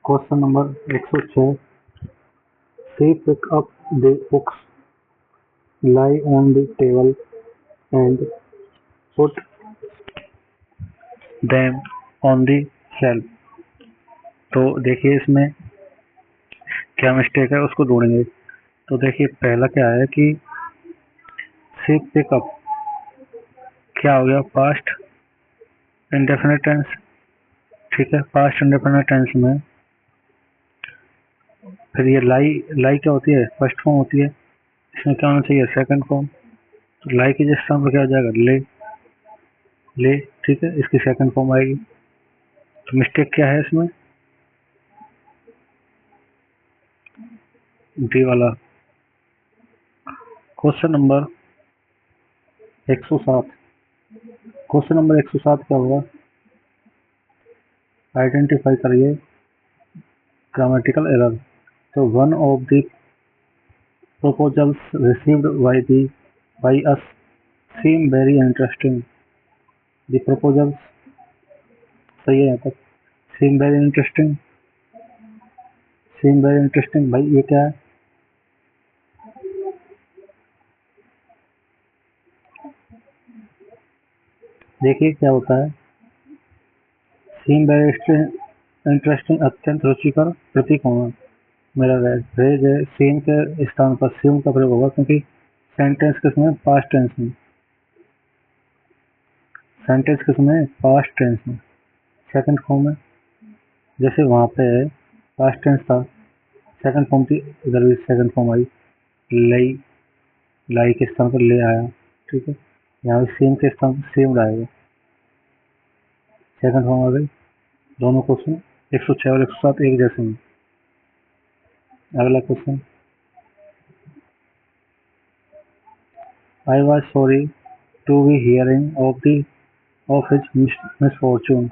Question number 106। She picked up the books lie on the table and put them on the shelf। तो देखिए इसमें क्या mistake है उसको ढूंढेंगे। तो देखिए पहला क्या है कि she pick up क्या हो गया, पास्ट इंडेफिनिट टेंस। ठीक है, पास्ट इंडेफिनिट टेंस में फिर ये लाई क्या होती है, फर्स्ट फॉर्म होती है। इसमें क्या होना चाहिए, सेकंड फॉर्म। तो लाई की जिस फॉर्म पर क्या हो जाएगा, ले। ठीक है, इसकी सेकंड फॉर्म आएगी। तो मिस्टेक क्या है इसमें, डी वाला। Question number 107। क्वेश्चन नंबर 107 क्या होगा, आइडेंटिफाई करिए ग्रामेटिकल एरर। तो one of the proposals received by us seem very interesting। The proposals सही है यहाँ तक, seem very interesting, seem very interesting। भाई ये क्या है, देखिए क्या होता है, seem very interesting अत्यंत रुचिकर प्रतीक होना। मेरा फ्रेज है, seem के स्थान पर seem का प्रयोग होगा क्योंकि सेंटेंस किसमें, पास्ट टेंस में। सेंटेंस किसमें, पास्ट टेंस में, सेकंड फॉर्म में। जैसे वहाँ पे पास्ट टेंस था, सेकंड फॉर्म थी, इधर भी सेकंड फॉर्म आई, लाई के स्थान पर ले आया। ठीक है, यहाँ भी सेम के स्थान पर सेम आएगा, सेकंड फॉर्म आ गई। दोनों क्वेश्चन 106 और 107 एक जैसे हैं। अगला question, I was sorry to be hearing of his misfortune.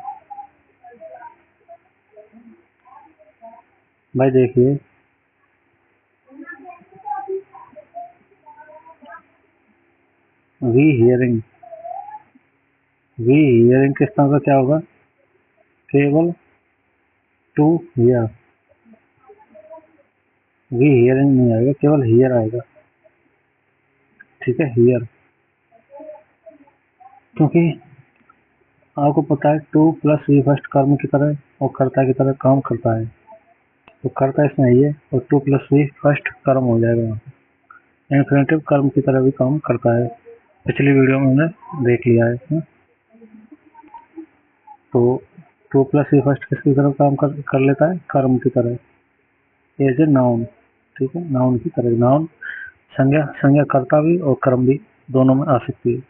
भाई देखिए वी हियरिंग के स्थान पर क्या होगा, केवल टू हियर। वी हियरिंग नहीं आएगा, केवल हियर आएगा। ठीक है, हियर, क्योंकि आपको पता है टू प्लस वी फर्स्ट कर्म की तरह और कर्ता की तरह काम करता है। तो कर्ता इसमें है और टू प्लस वी फर्स्ट कर्म हो जाएगा, इन्फिनेटिव कर्म की तरह भी काम करता है। पिछली वीडियो में हमने देख लिया है। तो टू प्लस वी फर्स्ट किसकी तरह काम कर लेता है, कर्म की तरह, एज ए नाउन। ठीक है, नाउन की तरह। नाउन संज्ञा कर्ता भी और कर्म भी दोनों में आ सकती है।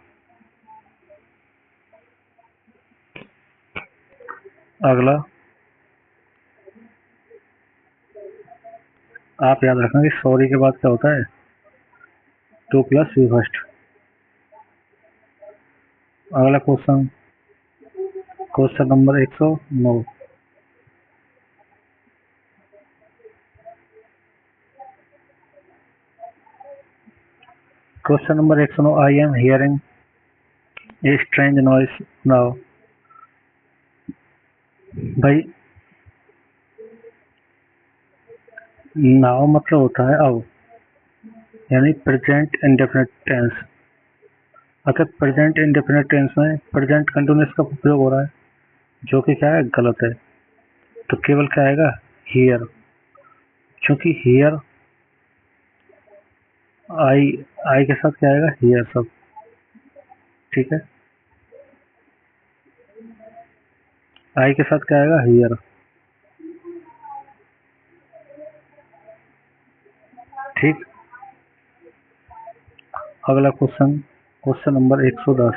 अगला आप याद रखना कि सॉरी के बाद क्या होता है, टू प्लस वी फर्स्ट। अगला question number 109। Question number 109, I am hearing a strange noise now. भाई नाउ मतलब होता है अब, यानी प्रेजेंट इंडेफिनिट टेंस। अगर प्रेजेंट इंडेफिनिट टेंस में प्रेजेंट कंटिन्यूअस का उपयोग हो रहा है, जो कि क्या है, गलत है। तो केवल क्या आएगा, हियर। क्योंकि हियर आई के साथ क्या आएगा, हियर सब। ठीक है, आई के साथ क्या आएगा, हियर। ठीक, अगला क्वेश्चन नंबर 110।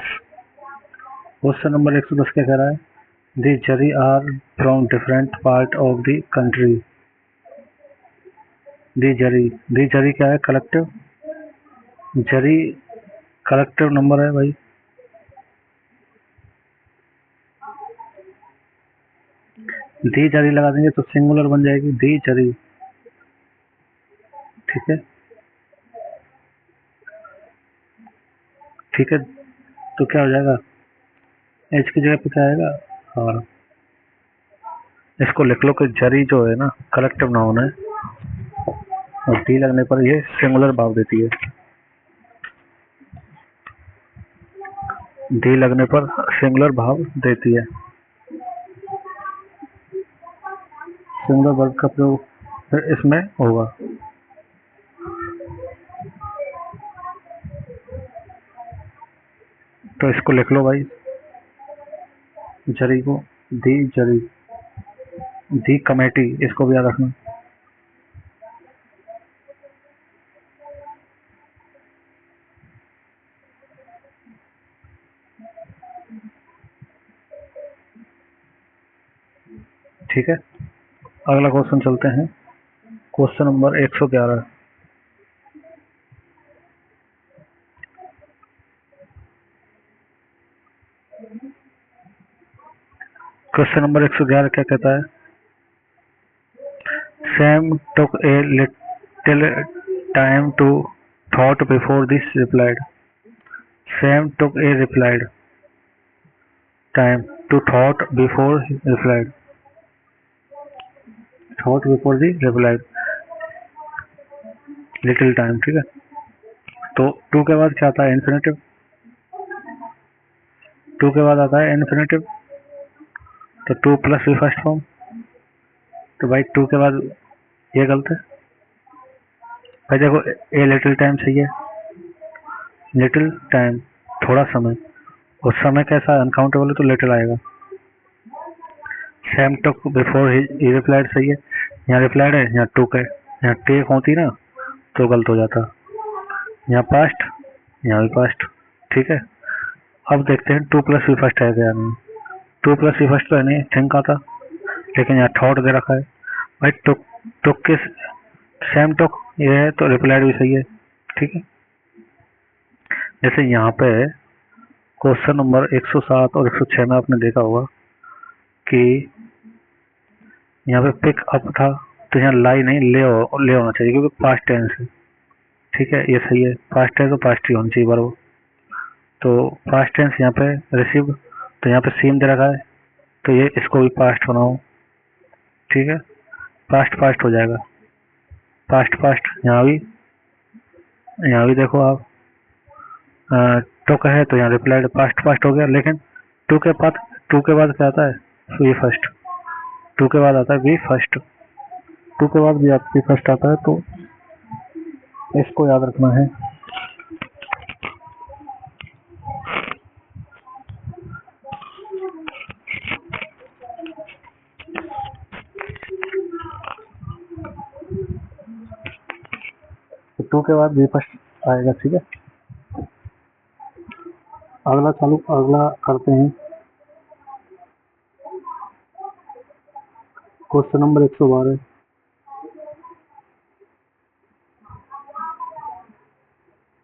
क्वेश्चन नंबर 110 क्या कह रहा है, the jury are from different part of the country. The jury क्या है, कलेक्टिव। जरी कलेक्टिव नंबर है भाई। दी जरी लगा देंगे तो सिंगुलर बन जाएगी, दी जरी। ठीक है, ठीक है, तो क्या हो जाएगा, एच की जगह पे क्या आएगा, आर। इसको लिख लो कि जरी जो है ना कलेक्टिव नाउन है और डी लगने पर ये सिंगुलर भाव देती है। डी लगने पर सिंगुलर भाव देती है। सिंगुलर वर्ब का प्रयोग फिर इसमें होगा। तो इसको लिख लो भाई, जरी को दी जरी, दी कमेटी, इसको भी याद रखना। ठीक है, अगला क्वेश्चन चलते हैं। Question number 111। क्वेश्चन नंबर 111 क्या कहता है? Sam took a little time to thought before this replied. Sam took a replied time to thought before replied. Thought before the replied, little time. ठीक है, तो टू के बाद क्या आता है? इन्फिनेटिव। टू के बाद आता है इन्फिनेटिव, तो to plus V first form. तो भाई टू के बाद ये गलत है भाई। देखो ए लिटिल टाइम सही है, लिटिल टाइम थोड़ा समय, और समय कैसा अनकाउंटेबल है तो लिटिल आएगा। Sam took before he replied सही है, यहाँ रिप्लाइड है, यहाँ टुक है, यहाँ टेक होती ना तो गलत हो जाता। यहाँ पास्ट, यहाँ भी पास्ट। ठीक है, अब देखते हैं टू प्लस वी फर्स्ट है क्या नहीं। टू प्लस वी फर्स्ट तो है नहीं, थिंक आता, लेकिन यहाँ थॉट दे रखा है भाई। टुक, टुक के सैम टुक ये है तो रिप्लाइड भी सही है। ठीक है, जैसे यहाँ पे क्वेश्चन नंबर 107 और 106 में आपने देखा होगा कि यहाँ पे पिक अप था, तो यहाँ लाई नहीं ले होना चाहिए क्योंकि पास्ट टेंस है। ठीक है, ये सही है, पास्ट है तो पास्ट ही होना चाहिए बराबर। तो पास्ट टेंस यहाँ पे रिसीव, तो यहाँ पे सेम दे रखा है, तो ये इसको भी पास्ट बनाओ। ठीक है, पास्ट पास्ट हो जाएगा, पास्ट पास्ट। यहाँ भी देखो आप, टुक है तो यहाँ रिप्लाइड पास्ट पास्ट हो गया, लेकिन टू के बाद क्या आता है? We first. टू के बाद आता है वी फर्स्ट, टू के बाद भी वी फर्स्ट आता है, तो इसको याद रखना है। तो टू के बाद वी फर्स्ट आएगा। ठीक है, अगला करते हैं question number 112।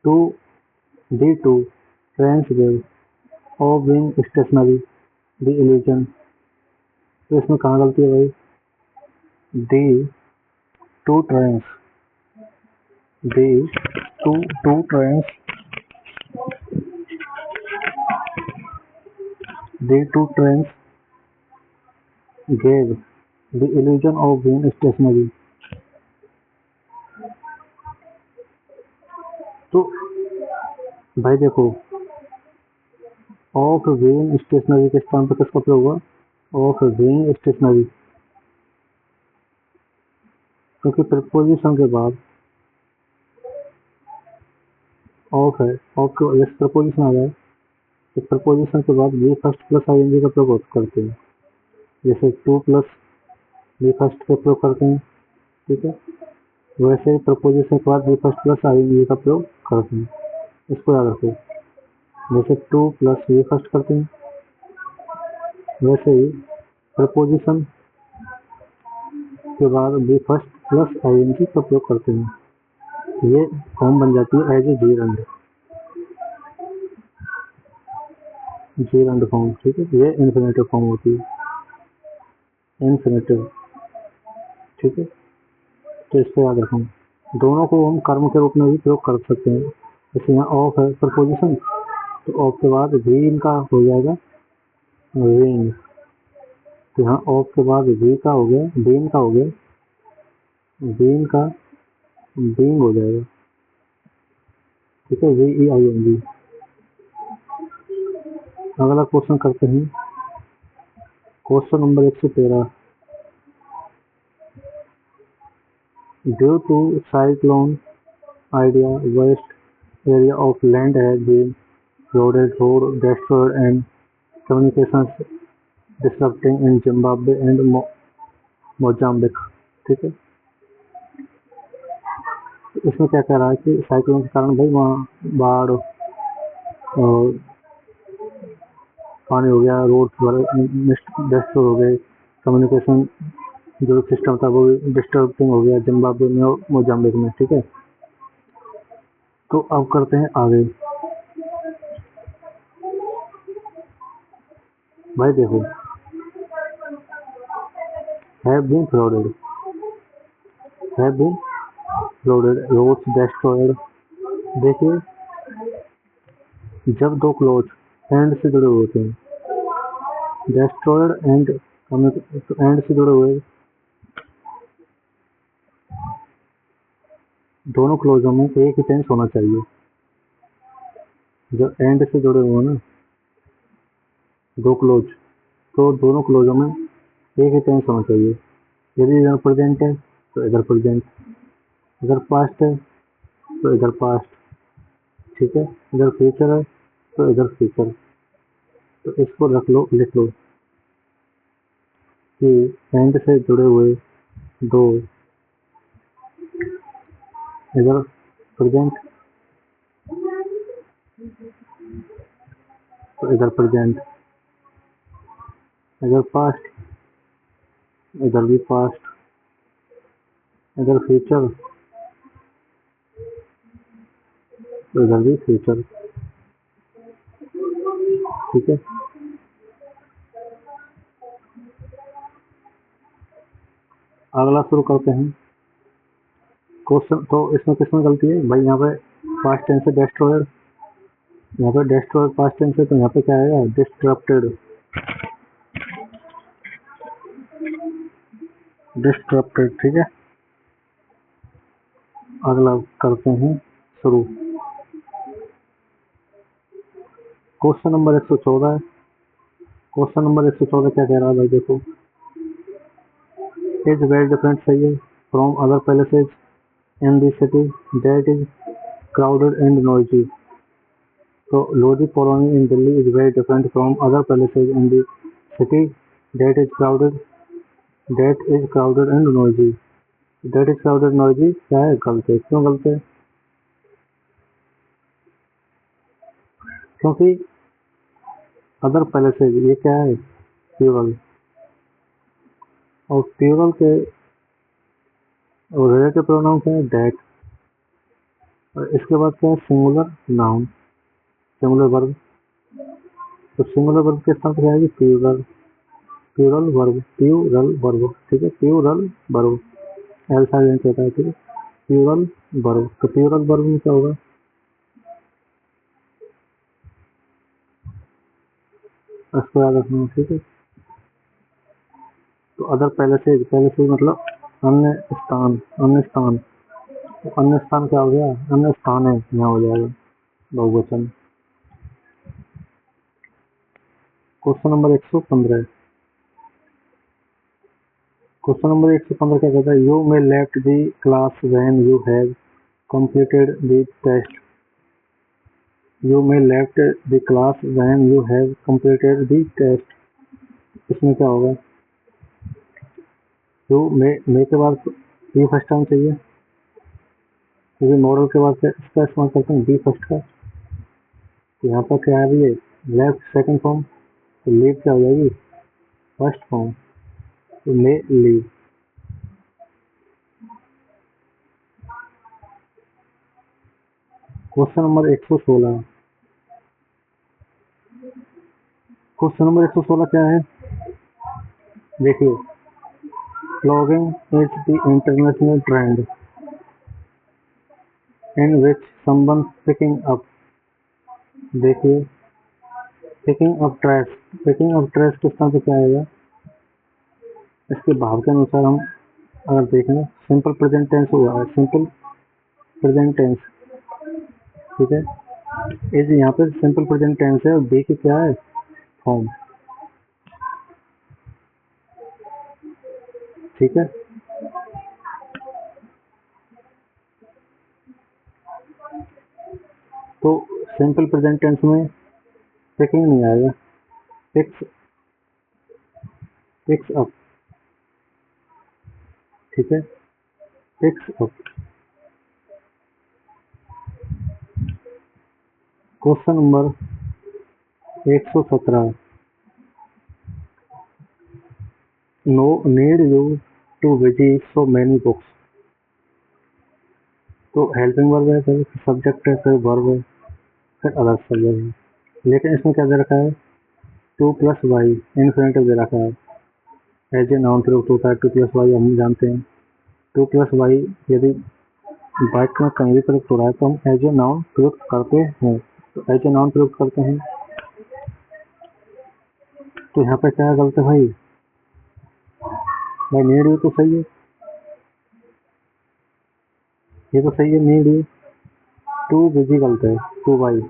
To the two trains gave or being stationary the illusion. तो इसमें कहाँ गलती है भाई? The two trains, the two trains, the two trains gave the illusion of being stationary. तो भाई देखो, ऑफ बीइंग स्टेशनरी के स्थान पर किसका प्रयोग हुआ? ऑफ बीइंग स्टेशनरी, क्योंकि प्रपोजिशन के बाद ऑफ है, ऑफ के जैसे प्रपोजिशन आ जाए तो प्रपोजिशन के बाद बी फर्स्ट प्लस आईएनजी का प्रयोग करते हैं, जैसे टू प्लस बी फर्स्ट का प्रयोग करते हैं। ठीक है, वैसे ही प्रपोजिशन के बाद बी फर्स्ट प्लस आईएनजी का प्रयोग करते हैं, इसको याद रखो। जैसे टू प्लस बी फर्स्ट करते हैं, वैसे ही प्रपोजिशन के बाद बी फर्स्ट प्लस आईएनजी का प्रयोग करते हैं। ये फॉर्म बन जाती है as a gerund, gerund form. ठीक है, ये इन्फिनेटिव फॉर्म होती है, इन्फिनेटिव। ठीक है, तो इसको याद रखो। दोनों को हम कर्म के रूप में भी प्रयोग कर सकते हैं। जैसे यहाँ ऑफ है प्रपोजिशन, तो ऑफ के बाद वी इनका हो जाएगा विंग। तो यहाँ ऑफ के बाद वी का हो गया, बीन का हो गया, बीन का बीइंग हो जाएगा। ठीक है, VEING। अगला क्वेश्चन करते हैं, question number 113। Due to cyclone Idea, vast area of land has been flooded, roads destroyed, and communications disrupting in Zimbabwe and Mozambique। ठीक है, तो इसमें क्या कह रहा है कि साइक्लोन के कारण भाई वहाँ बाढ़ और पानी हो गया, रोड डिस्ट्रॉय हो गए, कम्युनिकेशन जो सिस्टम था वो डिस्टर्बिंग हो गया जिम्बाब्वे में और मोजाम्बिक में। ठीक है, तो अब करते हैं आगे। भाई देखो, have been flooded, roads destroyed। देखिए, जब दो क्लोज एंड से जुड़े होते हैं, destroyed एंड एंड से जुड़े हुए, दोनों क्लोजों में एक ही टेंस होना चाहिए। जब एंड से जुड़े हुए ना दो क्लोज, तो दोनों क्लोजों में एक ही टेंस होना चाहिए। यदि इधर प्रेजेंट है तो इधर प्रेजेंट, इधर पास्ट है तो इधर पास्ट। ठीक है, इधर फ्यूचर है तो इधर फ्यूचर। तो इसको रख लो, लिख लो कि एंड से जुड़े हुए दो, इधर प्रेजेंट तो इधर प्रेजेंट, इधर पास्ट इधर भी पास्ट, इधर फ्यूचर तो इधर भी फ्यूचर। ठीक है, अगला शुरू करते हैं क्वेश्चन। तो इसमें किसमें गलती है भाई? यहाँ पे पास्ट टेंस है डिस्ट्रॉयड, यहाँ पे डिस्ट्रॉयड पास्ट टेंस है, तो यहाँ पे क्या आएगा? डिस्ट्रप्टेड। डिस्ट्रप्टेड। ठीक है, अगला करते हैं शुरू। क्वेश्चन नंबर 114 है। क्वेश्चन नंबर 114 क्या कह रहा है भाई? देखो, इज वेरी डिफरेंट सही है from other places in the city that is crowded and noisy. तो Lodhi colony in Delhi is very different from other places in the city that is crowded and noisy. That is crowded noisy क्या है? गलत है। क्यों गलत है? क्योंकि other places ये क्या है? प्लूरल, और प्लूरल के रिलेटिव प्रोनाउन क्या है? दैट। और इसके बाद क्या है? Singular noun, singular verb. तो सिंगुलर वर्ब के साथ क्या आएगी? Plural verb. ठीक है, प्लूरल वर्ब, एल साइलेंट होता है। ठीक है, प्लूरल वर्ब। तो प्लूरल वर्ब में क्या होगा? इसको याद रखना। ठीक है, तो अदर पैलेसेज मतलब अन्य स्थान। तो अन्य स्थान क्या हो गया? अन्य स्थान है, यहाँ हो जाएगा बहुवचन। Question number 115। क्वेश्चन नंबर 115 क्या कहता है? You may left the class when you have completed the test। You may left the class when you have completed the test। इसमें क्या होगा? यू मे के बाद बी फर्स्ट टाइम चाहिए, क्योंकि मॉडल के बाद इसका इस्तेमाल करते हैं बी फर्स्ट का। तो यहाँ पर क्या है? ये लेफ्ट सेकंड फॉर्म, तो लीव क्या हो जाएगी? फर्स्ट फॉर्म, तो may leave. Question number 116। Question number 116 क्या है? देखिए, plogging is the international trend in which someone picking up. देखिए, picking up trash, picking up trash के स्थान पे क्या आएगा? इसके भाव के अनुसार हम अगर देखें, सिंपल प्रेजेंट टेंस हुआ है, सिंपल प्रेजेंट टेंस, ठीक है। इस यहाँ पे सिंपल प्रेजेंट टेंस है और बी की क्या है, फॉर्म, ठीक है। तो सिंपल प्रेजेंट टेंस में पिकिंग नहीं आएगा, पिक्स अप, ठीक है, picks up. Question number 117, no need you to visit so many books. तो हेल्पिंग वर्ब है, फिर सब्जेक्ट है, फिर वर्ब है, फिर अदर सब्जेक्ट है, लेकिन इसमें क्या दे रखा है, टू प्लस वाई इन्फिनेटिव दे रखा है। एज ए नाउन प्रयुक्त होता है टू प्लस वाई, हम जानते हैं। टू प्लस वाई यदि वाक्य में कहीं भी प्रयुक्त हो रहा है तो हम एज ए नाउन प्रयुक्त करते हैं, तो एज ए नाउन प्रयुक्त करते हैं। तो यहाँ पे क्या गलत है भाई, नीड यू तो सही है, ये तो सही है, नीड यू। टू बिजी गलत है, to why,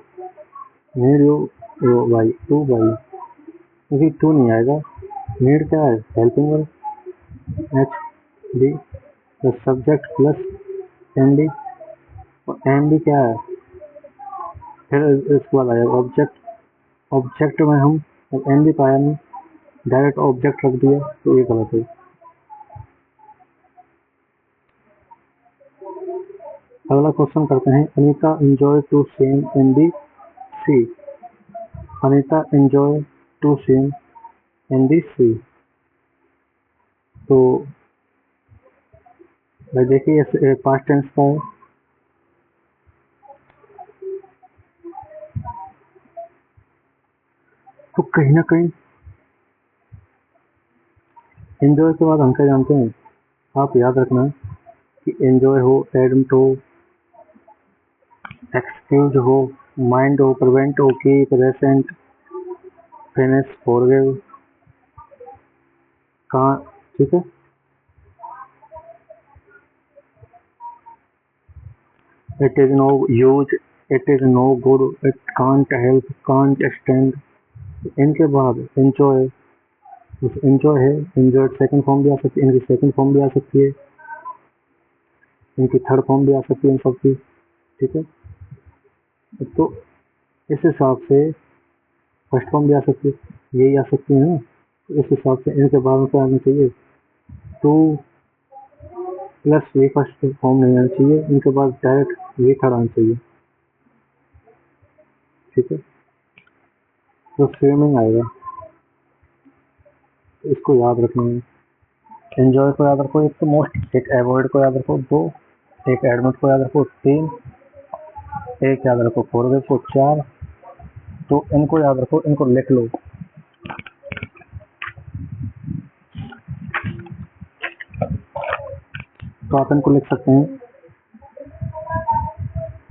need you why, to why, क्योंकि टू नहीं आएगा। नीड क्या है, हेल्पिंग वर्ब, एच डी, तो सब्जेक्ट प्लस एम डी, और एम डी क्या है, फिर इसके बाद आएगा ऑब्जेक्ट। ऑब्जेक्ट में हम एम डी पाया नहीं, डायरेक्ट ऑब्जेक्ट रख दिया, तो ये गलत है। अगला क्वेश्चन करते हैं, Anita enjoy to swim in the sea. Anita enjoy to swim in the sea. तो भाई देखिए पास्ट टेंस का है, तो कहीं ना कहीं एंजॉय के बाद हम क्या जानते हैं, आप याद रखना कि एंजॉय हो, एडम्ट हो, एक्सक्यूज हो, माइंड हो, प्रिवेंट हो, की, प्रेजेंट, फिनिश, फॉरगिव, कहाँ, ठीक है। It is no use, it is no good, it can't help, can't stand. इनके बाद एंजॉय, एंजॉय है, एंजॉय सेकंड फॉर्म भी आ सकती है, इनकी सेकंड फॉर्म भी आ सकती है, इनकी थर्ड फॉर्म भी आ सकती है, इन सबकी, ठीक है। तो इस हिसाब से फर्स्ट फॉर्म भी आ सकती है, यही आ सकती है ना। तो इस हिसाब से इनके बाद में क्या आना चाहिए, to plus V first form नहीं आना चाहिए, इनके बाद डायरेक्ट वी थर्ड आना चाहिए, ठीक है। तो स्विमिंग आएगा, तो इसको याद रखना है। एंजॉय को याद रखो, एक तो मोस्ट, एक अवॉइड को याद रखो, दो, एक एडमिट को याद रखो, तीन, एक याद रखो फॉरगिव को, चार। तो इनको याद रखो, इनको लिख लो। तो आप इनको लिख सकते हैं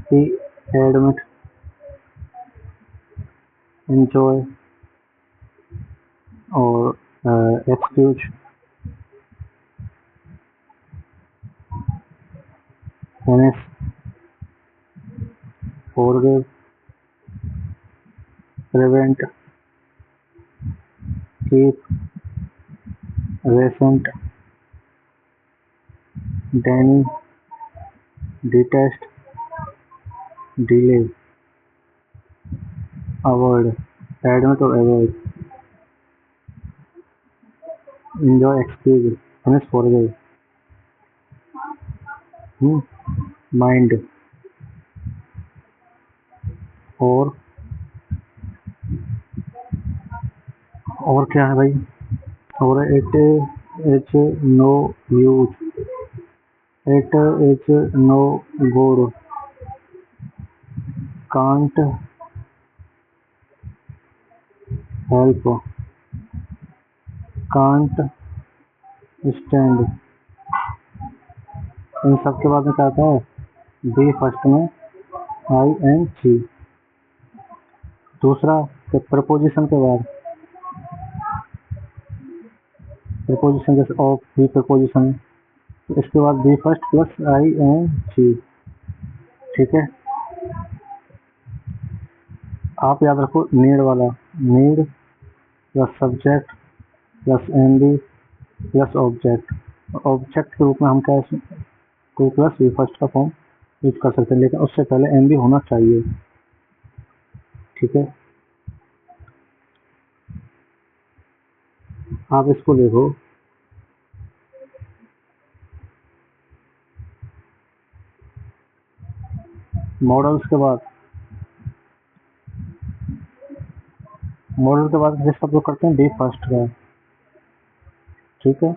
कि एडमिट, एंजॉय और excuse, finish, forgive, prevent, keep, resent, deny, detest, delay, avoid, admit और avoid, enjoy, excuse, finish, forgive, mind, और क्या है भाई, और it is no use, it is no good, can't help, can't stand. इन सब के बाद में क्या आता है, बी फर्स्ट में आई एन जी। दूसरा प्रपोजिशन के बाद प्रपोजिशन जैसे ऑफ भी प्रपोजिशन, तो इसके बाद V first plus I N G. ठीक है, आप याद रखो नीड वाला, need plus subject plus N B plus object. Object के रूप में हम क्या टू प्लस वी फर्स्ट का फॉर्म यूज कर सकते हैं, लेकिन उससे पहले एन बी होना चाहिए। ठीक है, आप इसको देखो, मॉडल्स के बाद, मॉडल के बाद किस शब्द को करते हैं, बी फर्स्ट का। ठीक है,